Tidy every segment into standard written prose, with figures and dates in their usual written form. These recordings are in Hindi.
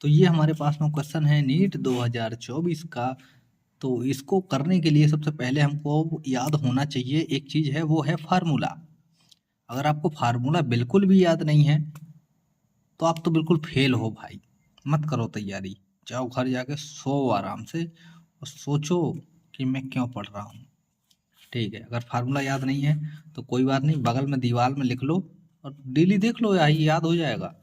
तो ये हमारे पास में क्वेश्चन है नीट 2024 का। तो इसको करने के लिए सबसे पहले हमको याद होना चाहिए एक चीज़ है, वो है फार्मूला। अगर आपको फार्मूला बिल्कुल भी याद नहीं है तो आप तो बिल्कुल फेल हो भाई। मत करो तैयारी, जाओ घर जाके सो आराम से और सोचो कि मैं क्यों पढ़ रहा हूँ। ठीक है, अगर फार्मूला याद नहीं है तो कोई बात नहीं, बगल में दीवार में लिख लो और डेली देख लो, यही याद हो जाएगा।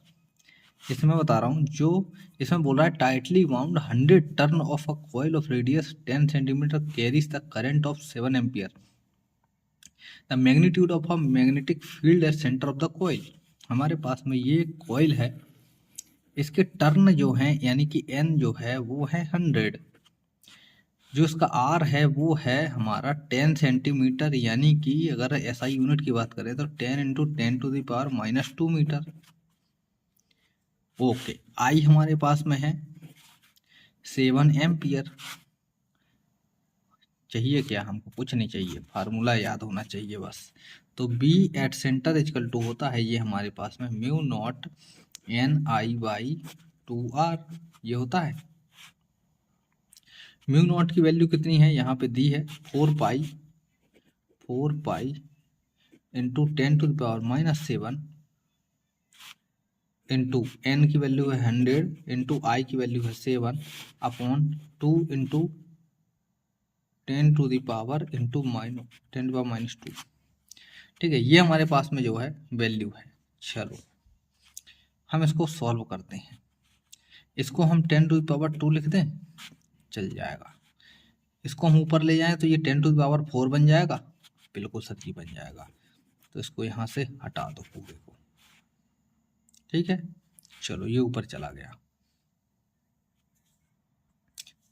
इसमें बता रहा हूँ, जो इसमें बोल रहा है tightly bound 100 turn of a coil of radius 10 centimetre carries the current of 7 ampere. The magnitude of a magnetic field at centre of the coil. हमारे पास में ये कॉइल है, इसके टर्न जो हैं यानी कि एन जो है वो है 100, जो इसका आर है वो है हमारा 10 सेंटीमीटर, यानी कि अगर एसआई यूनिट की बात करें तो 10 इंटू 10⁻⁻2 मीटर। ओके, आई हमारे पास में है 7 एम्पियर। चाहिए क्या हमको? कुछ नहीं चाहिए, फार्मूला याद होना चाहिए बस। तो B at centre is equal to होता है ये हमारे पास में mu naught N I by 2r, ये होता है। म्यू नॉट की वैल्यू कितनी है यहाँ पे दी है, 4 पाई इंटू 10⁻⁻7 इंटू एन की वैल्यू है 100 इंटू आई की वैल्यू है 7 अपॉन 2 इंटू 10⁻⁻2। ठीक है, ये हमारे पास में जो है वैल्यू है। चलो हम इसको सॉल्व करते हैं। इसको हम 10⁻2 लिख दें, चल जाएगा। इसको हम ऊपर ले जाएं तो ये 10⁻4 बन जाएगा, बिल्कुल सही बन जाएगा। तो इसको यहाँ से हटा दो पूरे को। ठीक है, चलो ये ऊपर चला गया।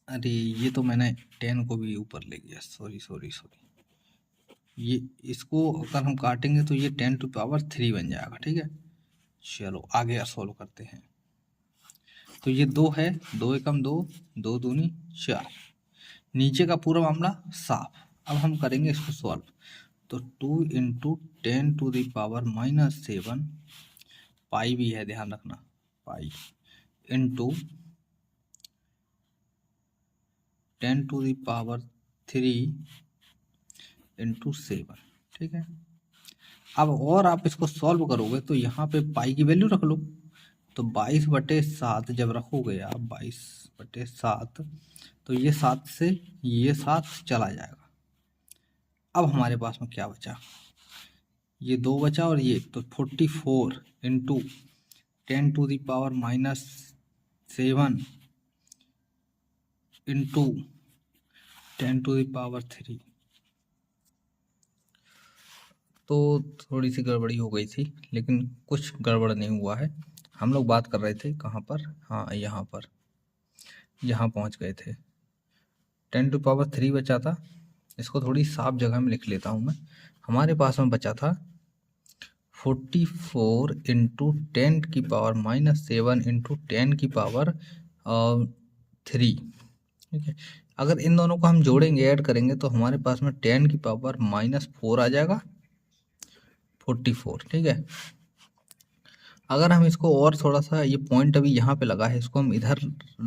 अरे ये तो मैंने 10 को भी ऊपर ले गया, सॉरी। ये इसको अगर हम काटेंगे तो ये 10⁻3 बन जाएगा। ठीक है, चलो आगे सॉल्व करते हैं। तो ये 2 है, 2 एकम 2, 2 दूनी 4। नीचे का पूरा मामला साफ। अब हम करेंगे इसको सॉल्व। तो 2 इंटू 10⁻⁻7 पाई भी है, ध्यान रखना, पाई इंटू 10⁻3 इंटू 7। ठीक है, अब और आप इसको सॉल्व करोगे तो यहाँ पे पाई की वैल्यू रख लो। तो 22/7 जब रखोगे आप 22/7, तो ये 7 से ये 7 चला जाएगा। अब हमारे पास में क्या बचा, ये 2 बचा और ये, तो 44 इंटू 10⁻⁻7 इंटू 10⁻3। तो थोड़ी सी गड़बड़ी हो गई थी, लेकिन कुछ गड़बड़ नहीं हुआ है। हम लोग बात कर रहे थे कहाँ पर, हाँ यहाँ पर, यहाँ पहुँच गए थे। 10⁻3 बचा था, इसको थोड़ी साफ जगह में लिख लेता हूँ मैं। हमारे पास में बचा था 44 इंटू 10⁻⁻7 इंटू 10⁻3। ठीक है, अगर इन दोनों को हम जोड़ेंगे, ऐड करेंगे, तो हमारे पास में 10⁻⁻4 आ जाएगा, 44। ठीक है, अगर हम इसको और थोड़ा सा, ये पॉइंट अभी यहाँ पे लगा है, इसको हम इधर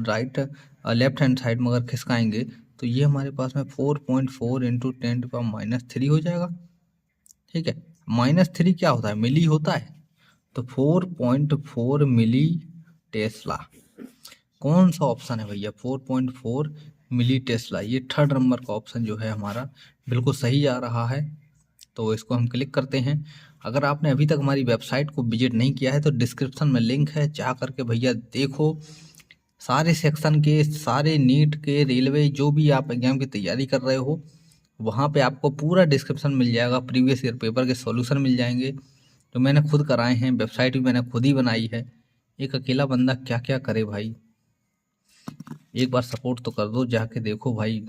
राइट लेफ्ट हैंड साइड में अगर खिसकाएंगे तो ये हमारे पास में 4.4 इंटू 10⁻³ हो जाएगा। ठीक है, -3 क्या होता है, मिली होता है। तो 4.4 मिली टेस्ला। कौन सा ऑप्शन है भैया, 4.4 मिली टेस्ला। ये थर्ड नंबर का ऑप्शन जो है हमारा बिल्कुल सही आ रहा है। तो इसको हम क्लिक करते हैं। अगर आपने अभी तक हमारी वेबसाइट को विजिट नहीं किया है तो डिस्क्रिप्शन में लिंक है, जा करके भैया देखो। सारे सेक्शन के, सारे नीट के, रेलवे, जो भी आप एग्जाम की तैयारी कर रहे हो, वहाँ पे आपको पूरा डिस्क्रिप्शन मिल जाएगा। प्रीवियस ईयर पेपर के सॉल्यूशन मिल जाएंगे, जो मैंने खुद कराए हैं। वेबसाइट भी मैंने खुद ही बनाई है। एक अकेला बंदा क्या क्या करे भाई, एक बार सपोर्ट तो कर दो, जाके देखो भाई।